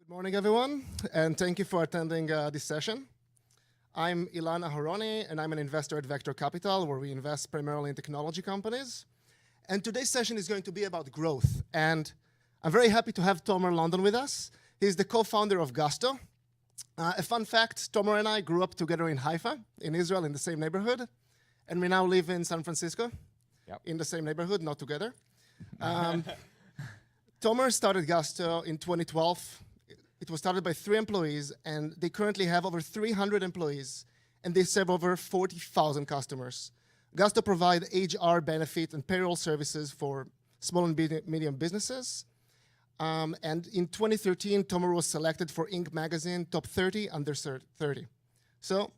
Good morning, everyone, and thank you for attending this session. I'm Ilan Aharoni, and I'm an investor at Vector Capital, where we invest primarily in technology companies. And today's session is going to be about growth. And I'm very happy to have Tomer London with us. He's the co-founder of Gusto. A fun fact, Tomer and I grew up together in Haifa, in Israel, in the same neighborhood. And we now live in San Francisco, in the same neighborhood, not together. Tomer started Gusto in 2012. It was started by 3 employees, and they currently have over 300 employees, and they serve over 40,000 customers. Gusto provide HR benefit and payroll services for small and medium businesses. And in 2013, Tomer was selected for Inc. magazine Top 30 Under 30. So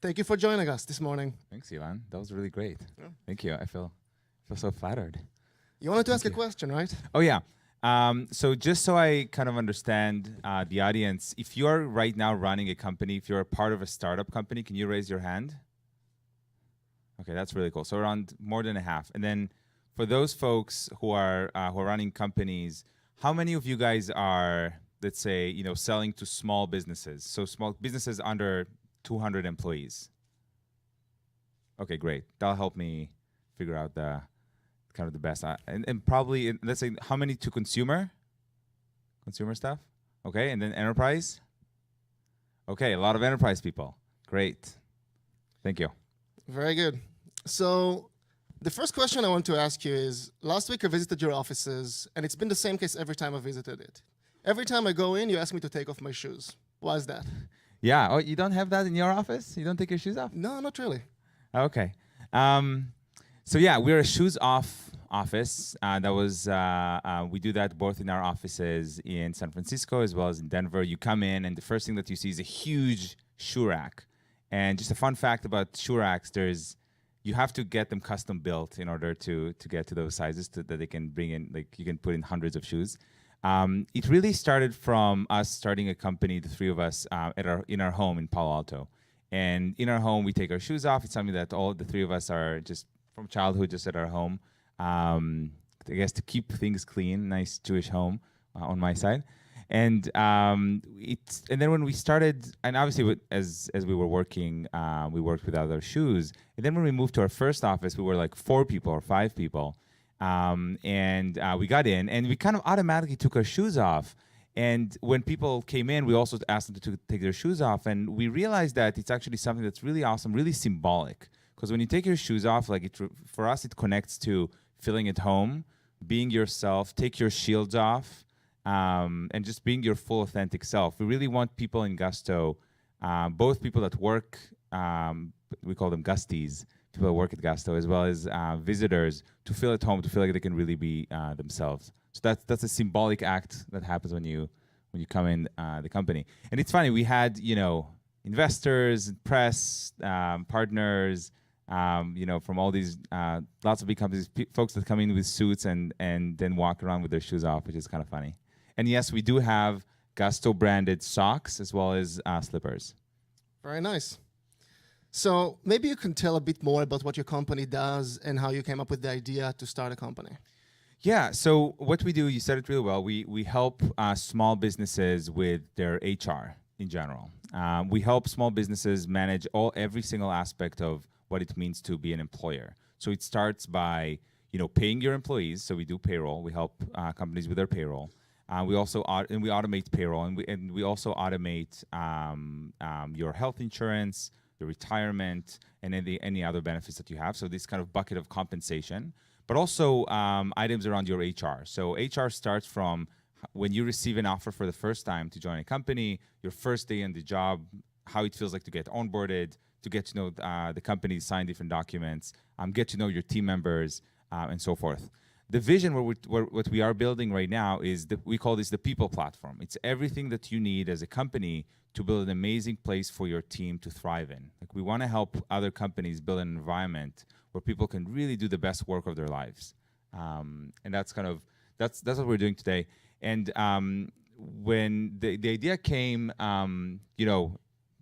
thank you for joining us this morning. Thanks, Ilan. That was really great. Yeah. Thank you. I feel so flattered. You wanted to ask a question, right? Oh, yeah. So just so I kind of understand the audience, if you're right now running a company, if you're a part of a startup company, can you raise your hand? Okay, that's really cool. So around more than a half. And then for those folks who are running companies, how many of you guys are, let's say, selling to small businesses? So small businesses under 200 employees. Okay, great. That'll help me figure out the kind of the best. And probably, let's say, how many to consumer? Consumer stuff? Okay, and then enterprise? Okay, a lot of enterprise people. Great. Thank you. Very good. So the first question I want to ask you is, last week I visited your offices, and it's been the same case every time I visited it. Every time I go in, you ask me to take off my shoes. Why is that? Yeah, oh, you don't have that in your office? You don't take your shoes off? No, not really. Okay. So yeah, we're a shoes off office. We do that both in our offices in San Francisco as well as in Denver. You come in and the first thing that you see is a huge shoe rack. And just a fun fact about shoe racks, you have to get them custom built in order to get to those sizes that they can bring in, like you can put in hundreds of shoes. It really started from us starting a company, the 3 of us, in our home in Palo Alto. And in our home, we take our shoes off. It's something that all the 3 of us are just from childhood, just at our home. I guess to keep things clean, nice Jewish home on my side. And then when we started, and obviously as we were working, we worked without our shoes. And then when we moved to our first office, we were like 4 people or 5 people. We got in and we kind of automatically took our shoes off. And when people came in, we also asked them to take their shoes off. And we realized that it's actually something that's really awesome, really symbolic. Because when you take your shoes off, for us, it connects to feeling at home, being yourself, take your shields off, and just being your full authentic self. We really want people in Gusto, both people that work, we call them Gusties, people that work at Gusto, as well as visitors, to feel at home, to feel like they can really be themselves. So that's a symbolic act that happens when you come in the company. And it's funny, we had investors, press, partners, from all these lots of big companies, folks that come in with suits and then walk around with their shoes off, which is kind of funny. And yes, we do have Gusto branded socks as well as slippers. Very nice. So maybe you can tell a bit more about what your company does and how you came up with the idea to start a company. Yeah, so what we do, you said it really well, we help small businesses with their HR in general. We help small businesses manage every single aspect of what it means to be an employer. So it starts by paying your employees. So we do payroll. We help companies with their payroll. We also we automate payroll, and we also automate your health insurance, your retirement, and any other benefits that you have. So this kind of bucket of compensation, but also items around your HR. So HR starts from when you receive an offer for the first time to join a company, your first day on the job, how it feels like to get onboarded, to get to know the company, sign different documents, get to know your team members, and so forth. The vision what we are building right now is we call this the people platform. It's everything that you need as a company to build an amazing place for your team to thrive in. Like, we want to help other companies build an environment where people can really do the best work of their lives. And that's what we're doing today. And when the idea came,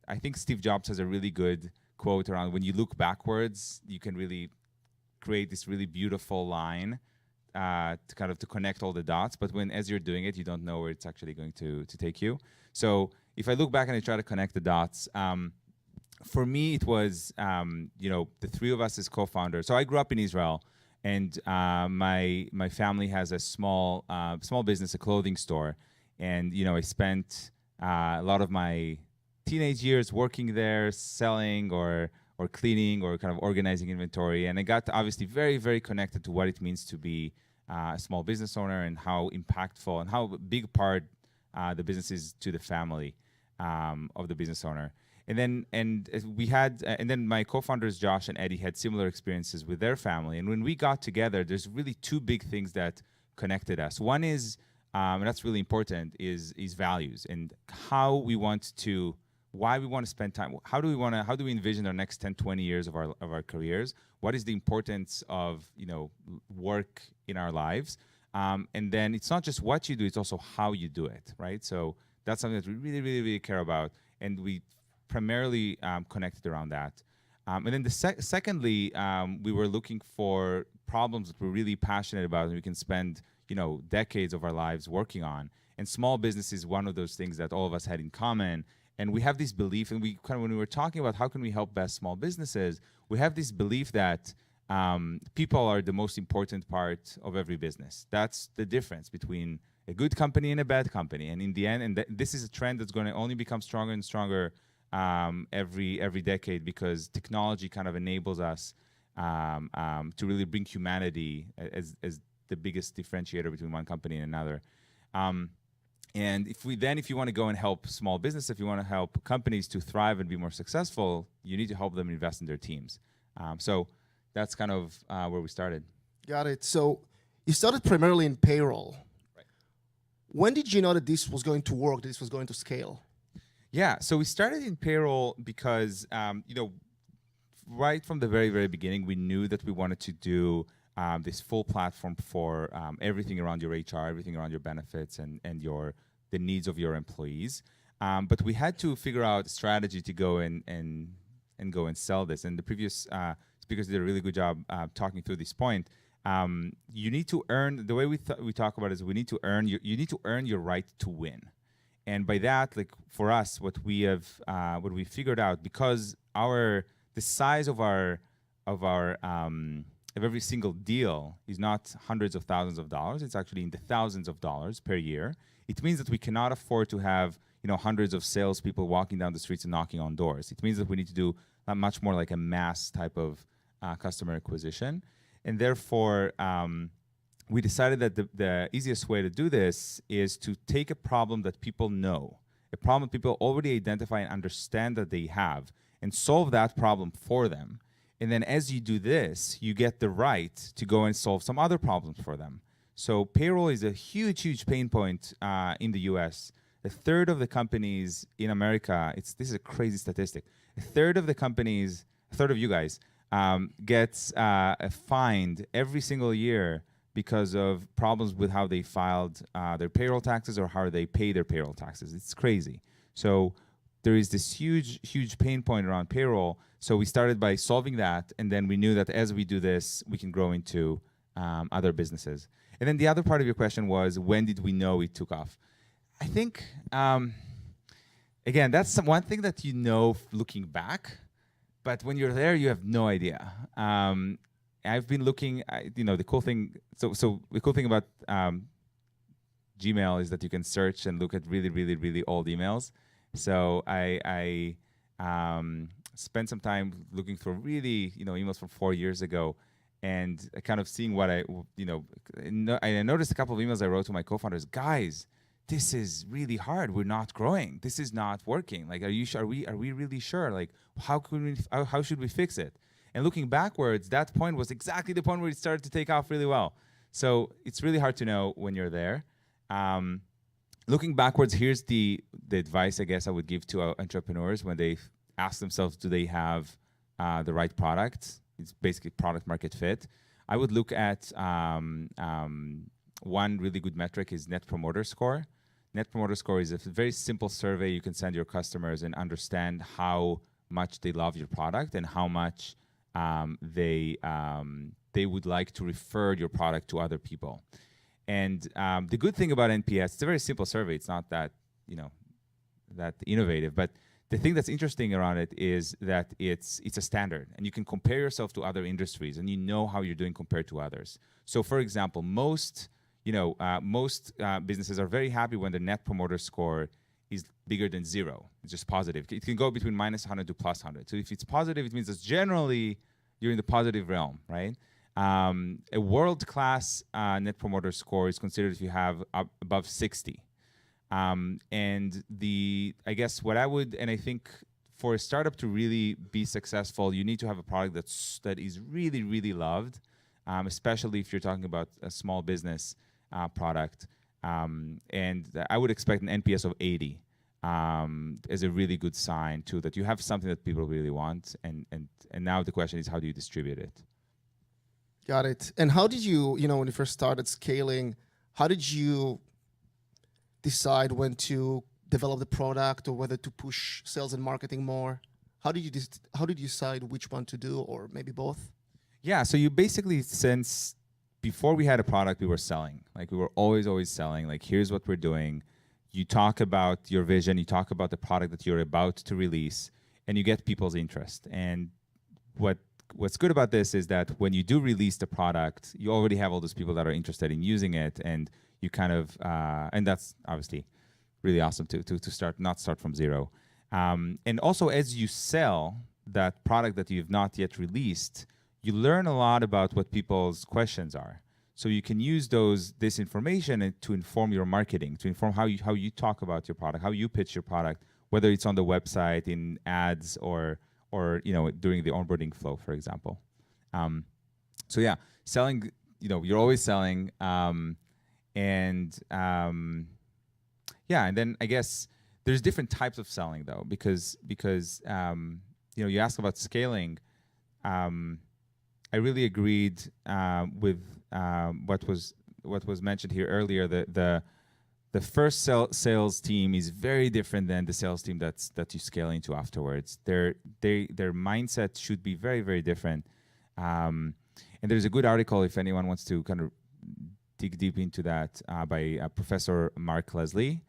I think Steve Jobs has a really good quote around when you look backwards, you can really create this really beautiful line to kind of to connect all the dots. But as you're doing it, you don't know where it's actually going to take you. So if I look back and I try to connect the dots, for me it was the three of us as co-founders. So I grew up in Israel, and my family has a small business, a clothing store, and I spent a lot of my teenage years working there, selling or cleaning or kind of organizing inventory. And I got obviously very, very connected to what it means to be a small business owner and how impactful and how big part the business is to the family of the business owner. And then my co-founders Josh and Eddie had similar experiences with their family. And when we got together, there's really two big things that connected us. One is, and that's really important, is values and how we want to. Why we want to spend time, how do we envision our next 10, 20 years of our careers? What is the importance of, work in our lives? And then it's not just what you do, it's also how you do it, right? So that's something that we really, really, really care about. And we primarily connected around that. And then secondly, we were looking for problems that we're really passionate about and we can spend, decades of our lives working on. And small business is one of those things that all of us had in common. And we have this belief, and when we were talking about how can we help best small businesses, we have this belief that people are the most important part of every business. That's the difference between a good company and a bad company. And in the end, this is a trend that's going to only become stronger and stronger every decade, because technology kind of enables us to really bring humanity as the biggest differentiator between one company and another. And if you want to go and help small business, if you want to help companies to thrive and be more successful, you need to help them invest in their teams. So that's kind of where we started. Got it. So you started primarily in payroll. Right. When did you know that this was going to work, that this was going to scale? Yeah, so we started in payroll because, right from the very, very beginning, we knew that we wanted to do this full platform for everything around your HR, everything around your benefits and the needs of your employees. But we had to figure out a strategy to go and go and sell this. And the previous speakers did a really good job talking through this point. You need to earn, the way we talk about it is you need to earn your right to win. And by that, like for us, what we figured out, because the size of every single deal is not hundreds of thousands of dollars, it's actually in the thousands of dollars per year. It means that we cannot afford to have hundreds of salespeople walking down the streets and knocking on doors. It means that we need to do much more like a mass type of customer acquisition. And therefore, we decided that the easiest way to do this is to take a problem that people know, a problem that people already identify and understand that they have, and solve that problem for them. And then as you do this, you get the right to go and solve some other problems for them. So payroll is a huge, huge pain point in the US. A third of the companies in America, this is a crazy statistic, a third of you guys gets fined every single year because of problems with how they filed their payroll taxes or how they pay their payroll taxes. It's crazy. So there is this huge, huge pain point around payroll. So we started by solving that, and then we knew that as we do this, we can grow into other businesses. And then the other part of your question was, when did we know it took off? I think, again, that's one thing that you know looking back, but when you're there, you have no idea. I've been looking, the cool thing, so the cool thing about Gmail is that you can search and look at really, really, really old emails. So I spent some time looking through really, emails from 4 years ago, and kind of seeing what I noticed a couple of emails I wrote to my co-founders. Guys, this is really hard. We're not growing. This is not working. Like, are you sure? Are we really sure? Like, how should we fix it? And looking backwards, that point was exactly the point where it started to take off really well. So it's really hard to know when you're there. Looking backwards, here's the advice I guess I would give to entrepreneurs when they ask themselves, do they have the right product? It's basically product market fit. I would look at one really good metric is Net Promoter Score. Net Promoter Score is a very simple survey you can send your customers and understand how much they love your product and how much they would like to refer your product to other people. And the good thing about NPS, it's a very simple survey. It's not that that innovative, but the thing that's interesting around it is that it's a standard, and you can compare yourself to other industries, and you know how you're doing compared to others. So, for example, most businesses are very happy when the Net Promoter Score is bigger than 0. It's just positive. It can go between -100 to +100. So if it's positive, it means that generally you're in the positive realm, right? A world-class Net Promoter Score is considered if you have above 60. And I guess what I would, and I think for a startup to really be successful, you need to have a product that is really, really loved, especially if you're talking about a small business product. And I would expect an NPS of 80 as a really good sign too, that you have something that people really want. And now the question is, how do you distribute it? Got it. And how did you, when you first started scaling, how did you decide when to develop the product or whether to push sales and marketing more? How did you decide which one to do, or maybe both? Yeah, so you basically, since before we had a product, we were selling. Like we were always selling. Like, here's what we're doing. You talk about your vision, you talk about the product that you're about to release, and you get people's interest. And what's good about this is that when you do release the product, you already have all those people that are interested in using it, and you kind of, and that's obviously really awesome to not start from 0. And also, as you sell that product that you've not yet released, you learn a lot about what people's questions are. So you can use this information to inform your marketing, to inform how you talk about your product, how you pitch your product, whether it's on the website, in ads, or during the onboarding flow, for example. So yeah, selling, you're always selling. And then I guess there's different types of selling though, because you asked about scaling. I really agreed with what was mentioned here earlier. The first sales team is very different than the sales team that you scale into afterwards. Their mindset should be very, very different. And there's a good article if anyone wants to kind of dig deep into that by Professor Mark Leslie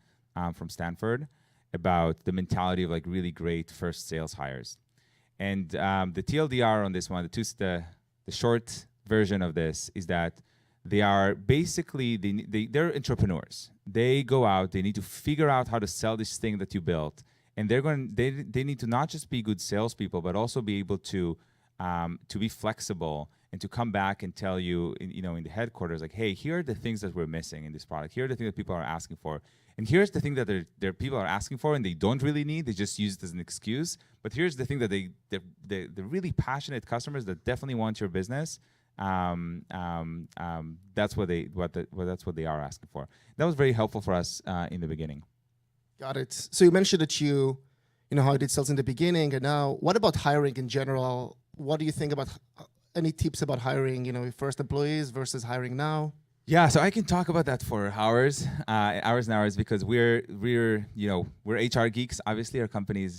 from Stanford about the mentality of like really great first sales hires. And the TLDR on this one, the short version of this is that they are basically, they're entrepreneurs. They go out, they need to figure out how to sell this thing that you built. And they need to not just be good salespeople, but also be able to be flexible and to come back and tell you, in the headquarters, like, hey, here are the things that we're missing in this product. Here are the things that people are asking for. And here's the thing that their people are asking for and they don't really need. They just use it as an excuse. But here's the thing that they're really passionate customers that definitely want your business. That's what they are asking for. That was very helpful for us in the beginning. Got it. So you mentioned that you how you did sales in the beginning, and now what about hiring in general? What do you think about any tips about hiring? First employees versus hiring now? Yeah, so I can talk about that for hours and hours, because we're HR geeks. Obviously, our company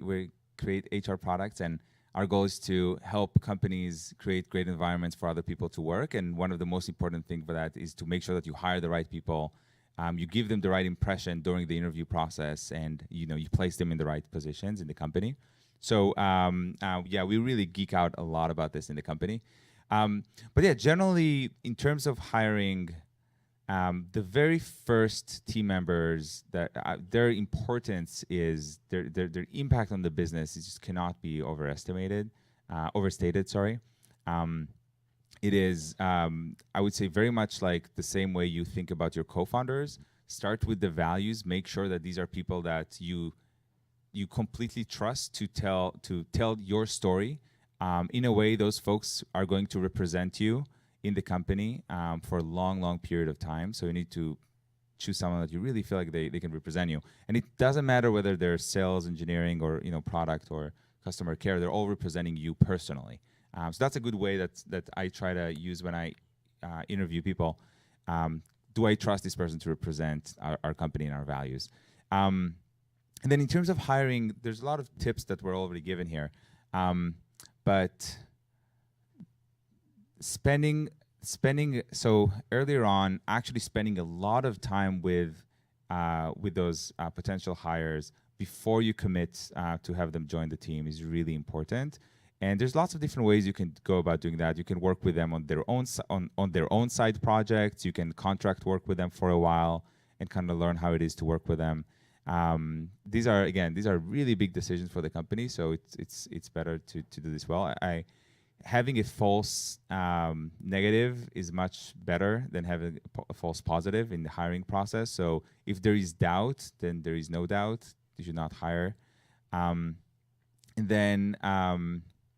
we create HR products, and our goal is to help companies create great environments for other people to work. And one of the most important things for that is to make sure that you hire the right people, you give them the right impression during the interview process, and you place them in the right positions in the company. So we really geek out a lot about this in the company. But yeah, generally in terms of hiring, the very first team members, that their importance is their impact on the business just cannot be overstated. Sorry. It is, I would say, very much like the same way you think about your co-founders. Start with the values. Make sure that these are people that you completely trust to tell your story. In a way, those folks are going to represent you in the company for a long period of time. So you need to choose someone that you really feel like they can represent you. And it doesn't matter whether they're sales, engineering, or product or customer care. They're all representing you personally. So that's a good way that I try to use when I interview people. Do I trust this person to represent our company and our values? And then in terms of hiring, there's a lot of tips that were already given here. But spending so earlier on, actually spending a lot of time with those potential hires before you commit to have them join the team is really important. And there's lots of different ways you can go about doing that. You can work with them on their own on their own side projects. You can contract work with them for a while and kind of learn how it is to work with them. These are really big decisions for the company, so it's better to do this well. Having a false negative is much better than having a false positive in the hiring process. So if there is doubt, then there is no doubt. You should not hire. And then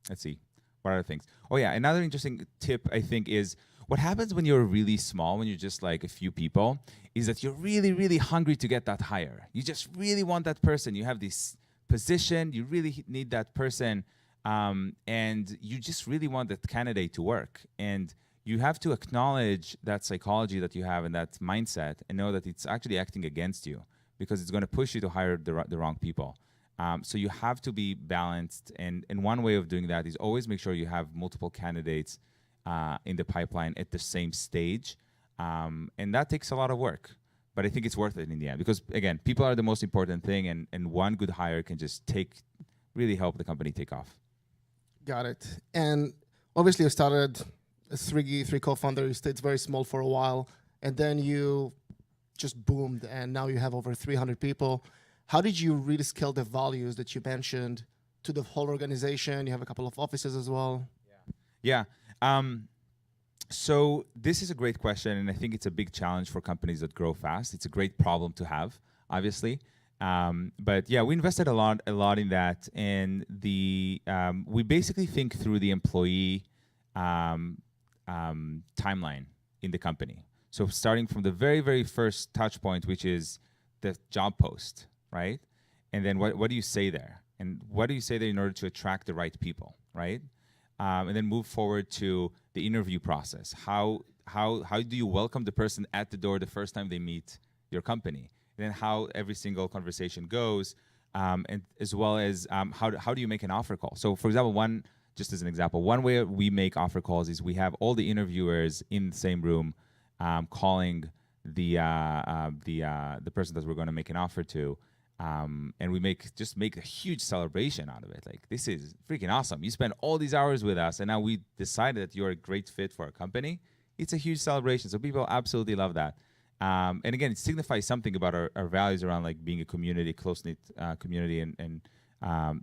let's see, what other things? Oh yeah, another interesting tip I think is what happens when you're really small, when you're just like a few people, is that you're really, really hungry to get that hire. You just really want that person. You have this position, you really need that person, and you just really want that candidate to work. And you have to acknowledge that psychology that you have and that mindset and know that it's actually acting against you because it's going to push you to hire the wrong people. So you have to be balanced, and one way of doing that is always make sure you have multiple candidates in the pipeline at the same stage, and that takes a lot of work. But I think it's worth it in the end because, again, people are the most important thing, and one good hire can just really help the company take off. Got it. And obviously you started as three co-founders, you stayed very small for a while, and then you just boomed, and now you have over 300 people. How did you really scale the values that you mentioned to the whole organization? You have a couple of offices as well. Yeah. So this is a great question, and I think it's a big challenge for companies that grow fast. It's a great problem to have, obviously. But yeah, we invested a lot in that, and we basically think through the employee timeline in the company. So starting from the very, very first touch point, which is the job post, right? And then what do you say there? And what do you say there in order to attract the right people, right? And then move forward to the interview process. How do you welcome the person at the door the first time they meet your company? And then how every single conversation goes, and as well as how do you make an offer call? So for example, just as an example, one way we make offer calls is we have all the interviewers in the same room calling the person that we're going to make an offer to. And we make a huge celebration out of it. Like, this is freaking awesome. You spent all these hours with us, and now we decided that you're a great fit for our company. It's a huge celebration. So people absolutely love that. And again, it signifies something about our values around like being a community, close-knit community, and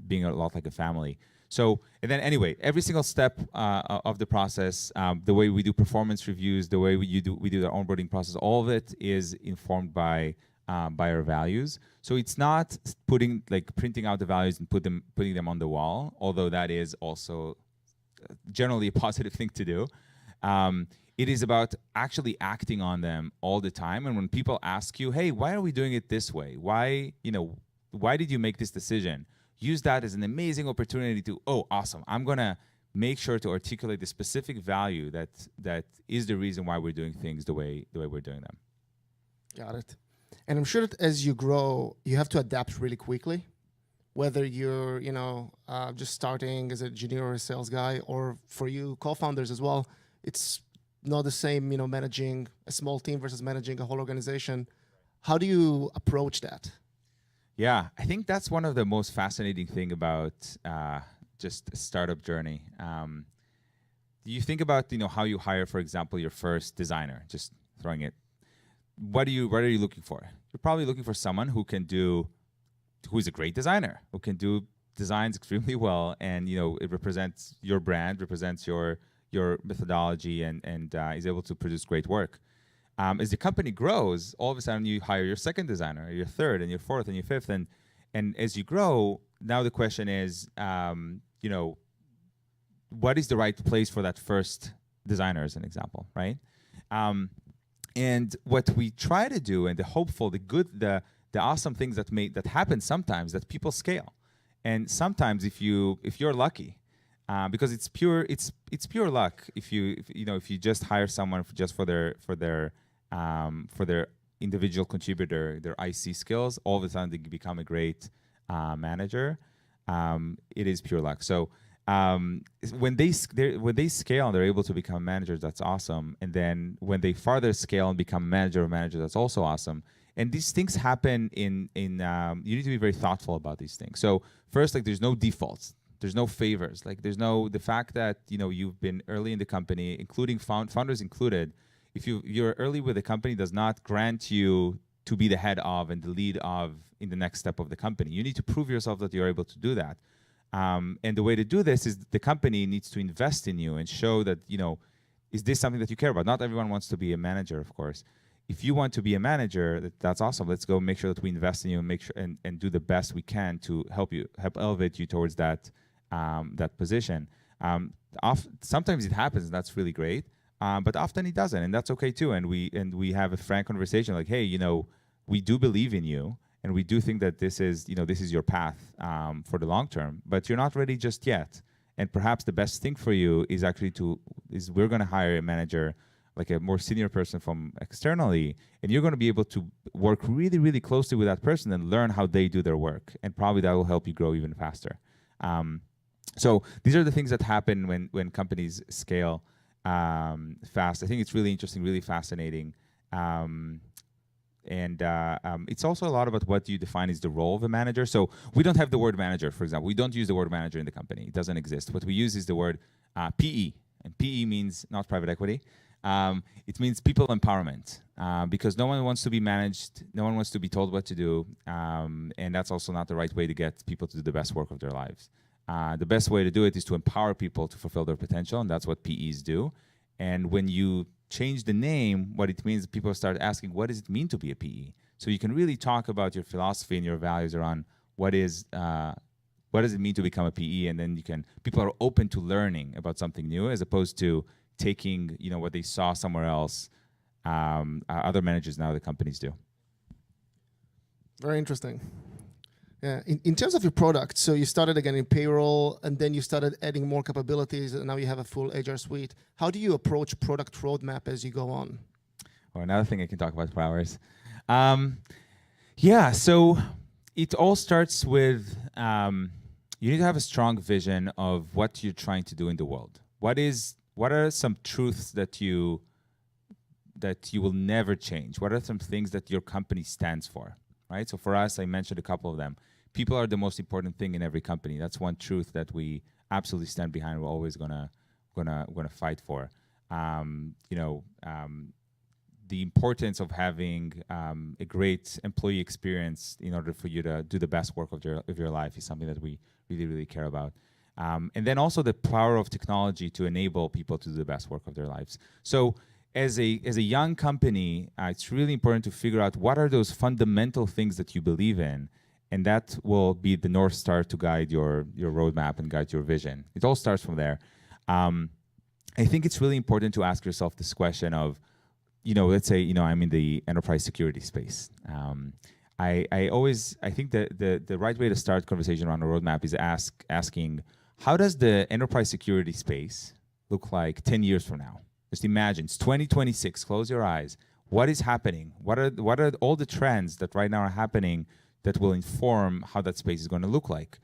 being a lot like a family. So, and then anyway, every single step of the process, the way we do performance reviews, the way we do the onboarding process, all of it is informed by our values. So it's not printing out the values and putting them on the wall, although that is also generally a positive thing to do. It is about actually acting on them all the time. And when people ask you, hey, why are we doing it this way? Why did you make this decision? Use that as an amazing opportunity to, oh, awesome. I'm going to make sure to articulate the specific value that is the reason why we're doing things the way we're doing them. Got it. And I'm sure that as you grow, you have to adapt really quickly, whether you're, just starting as an engineer or a sales guy, or for you co-founders as well, it's not the same, managing a small team versus managing a whole organization. How do you approach that? Yeah, I think that's one of the most fascinating thing about just a startup journey. You think about, how you hire, for example, your first designer, just throwing it. What are you looking for? You're probably looking for someone who is a great designer, who can do designs extremely well, and it represents your brand, represents your methodology, and is able to produce great work. As the company grows, all of a sudden you hire your second designer, your third, and your fourth, and your fifth, and as you grow, now the question is, what is the right place for that first designer, as an example, right? And what we try to do, and the hopeful, the good, the awesome things that happen sometimes, that people scale, and sometimes if you're lucky, because it's pure luck. If you just hire someone for their individual contributor, their IC skills, all of a sudden they become a great manager. It is pure luck. So when they scale, they're able to become managers. That's awesome. And then when they farther scale and become manager, that's also awesome. And these things happen in you need to be very thoughtful about these things. So first, like, there's no defaults. There's no favors. Like, there's no, the fact that, you've been early in the company, including founders included. If you're early with the company, does not grant you to be the head of and the lead of in the next step of the company. You need to prove yourself that you're able to do that. And the way to do this is the company needs to invest in you and show that, is this something that you care about? Not everyone wants to be a manager, of course. If you want to be a manager, that's awesome. Let's go make sure that we invest in you and make sure and do the best we can to help elevate you towards that position. Sometimes it happens, and that's really great. But often it doesn't, and that's okay too. And we have a frank conversation, like, hey, we do believe in you, and we do think that this is your path for the long term, but you're not ready just yet. And perhaps the best thing for you is actually we're going to hire a manager, like a more senior person from externally, and you're going to be able to work really, really closely with that person and learn how they do their work, and probably that will help you grow even faster. So these are the things that happen when companies scale fast. I think it's really interesting, really fascinating. It's also a lot about what you define as the role of a manager. So we don't have the word manager, for example. We don't use the word manager in the company. It doesn't exist. What we use is the word PE. And PE means not private equity. It means people empowerment, because no one wants to be managed. No one wants to be told what to do. And that's also not the right way to get people to do the best work of their lives. The best way to do it is to empower people to fulfill their potential, and that's what PEs do. And when you change the name, what it means, people start asking, what does it mean to be a PE? So you can really talk about your philosophy and your values around what does it mean to become a PE, and then people are open to learning about something new, as opposed to taking what they saw somewhere else. Other managers now, the companies do. Very interesting. Yeah. In terms of your product, so you started again in payroll, and then you started adding more capabilities, and now you have a full HR suite. How do you approach product roadmap as you go on? Or another thing I can talk about for hours. So it all starts with you need to have a strong vision of what you're trying to do in the world. What are some truths that you will never change? What are some things that your company stands for? Right. So for us, I mentioned a couple of them. People are the most important thing in every company. That's one truth that we absolutely stand behind. We're always gonna fight for. The importance of having a great employee experience in order for you to do the best work of your life is something that we really, really care about. And then also the power of technology to enable people to do the best work of their lives. So as a young company, it's really important to figure out what are those fundamental things that you believe in, and that will be the North Star to guide your roadmap and guide your vision. It all starts from there. I think it's really important to ask yourself this question of, let's say, I'm in the enterprise security space. I think that the right way to start conversation around a roadmap is asking, how does the enterprise security space look like 10 years from now? Just imagine, it's 2026, close your eyes. What is happening? What are all the trends that right now are happening that will inform how that space is going to look like?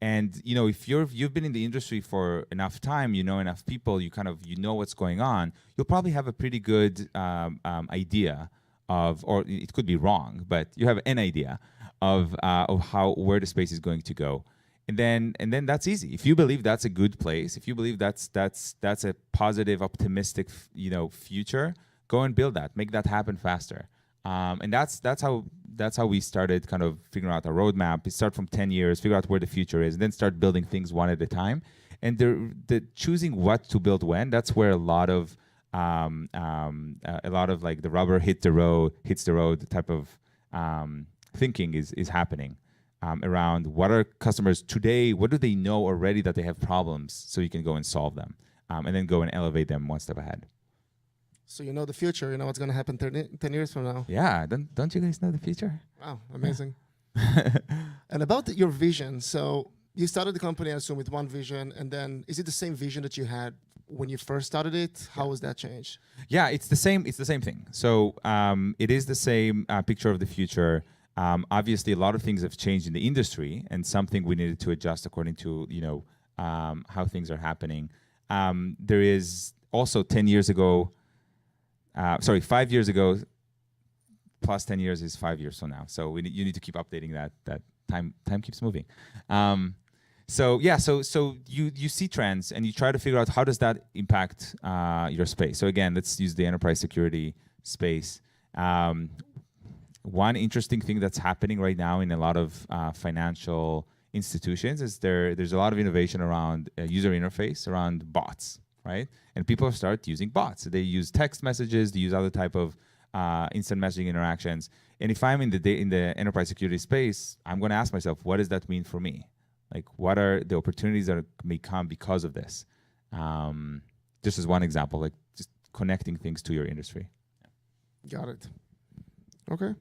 And if you've been in the industry for enough time, enough people, you know what's going on, you'll probably have a pretty good idea of, or it could be wrong, but you have an idea of where the space is going to go. And then that's easy. If you believe that's a good place, if you believe that's a positive, optimistic, future, go and build that, make that happen faster. And that's how we started kind of figuring out our roadmap. We start from 10 years, figure out where the future is, and then start building things one at a time. And the choosing what to build when, that's where a lot of like the rubber hits the road type of thinking is happening. Around what are customers today, what do they know already that they have problems, so you can go and solve them, and then go and elevate them one step ahead. So you know the future, you know what's going to happen 10 years from now. Yeah, don't you guys know the future? Wow, amazing. And about your vision, so you started the company, I assume, with one vision, and then is it the same vision that you had when you first started it? How was that changed? Yeah, it's the same thing. So it is the same picture of the future. Obviously, a lot of things have changed in the industry, and something we needed to adjust according to how things are happening. There is also 10 years ago, 5 years ago, plus 10 years is 5 years from now. So you need to keep updating that time keeps moving. So you see trends and you try to figure out how does that impact your space. So again, let's use the enterprise security space. One interesting thing that's happening right now in a lot of financial institutions is there's a lot of innovation around user interface, around bots, right? And people start using bots. They use text messages, they use other type of instant messaging interactions. And if I'm in the enterprise security space, I'm going to ask myself, what does that mean for me? Like, what are the opportunities that may come because of this? Just as one example, like just connecting things to your industry. Got it. Okay.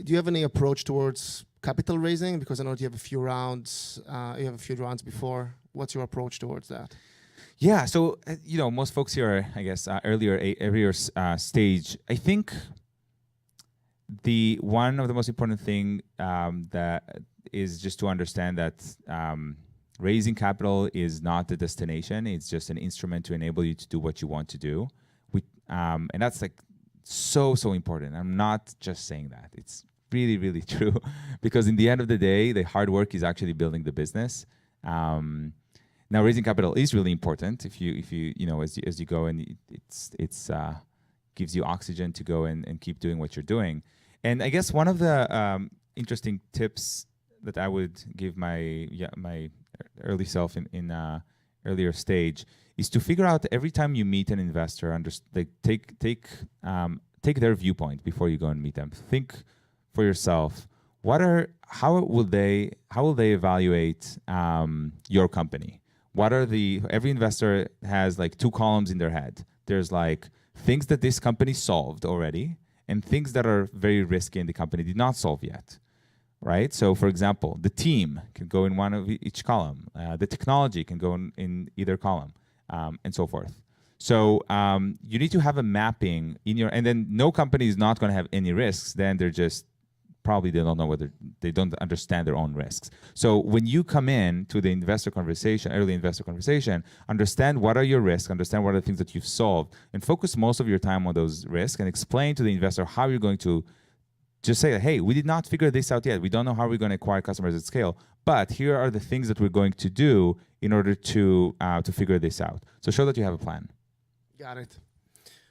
Do you have any approach towards capital raising? Because I know you have a few rounds. You have a few rounds before. What's your approach towards that? Yeah. So most folks here are, I guess, earlier stage. I think one of the most important thing that is just to understand that raising capital is not the destination. It's just an instrument to enable you to do what you want to do. And that's like so important. I'm not just saying that. It's really, really true. Because in the end of the day, the hard work is actually building the business. Now, raising capital is really important if you as you go, and it's gives you oxygen to go and keep doing what you're doing. And I guess one of the interesting tips that I would give my early self in earlier stage is to figure out every time you meet an investor, take their viewpoint before you go and meet them. Think for yourself, how will they evaluate your company? Every investor has like two columns in their head. There's like things that this company solved already and things that are very risky and the company did not solve yet. Right? So for example, the team can go in one of each column. The technology can go in either column, and so forth. So you need to have a mapping and then no company is not going to have any risks. Then they don't know they don't understand their own risks. So when you come in to the early investor conversation, understand what are your risks, understand what are the things that you've solved, and focus most of your time on those risks and explain to the investor how you're going to just say, hey, we did not figure this out yet. We don't know how we're going to acquire customers at scale, but here are the things that we're going to do in order to figure this out. So show that you have a plan. Got it.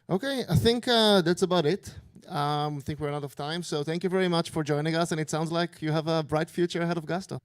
Okay, I think that's about it. I think we're out of time. So thank you very much for joining us. And it sounds like you have a bright future ahead of Gusto.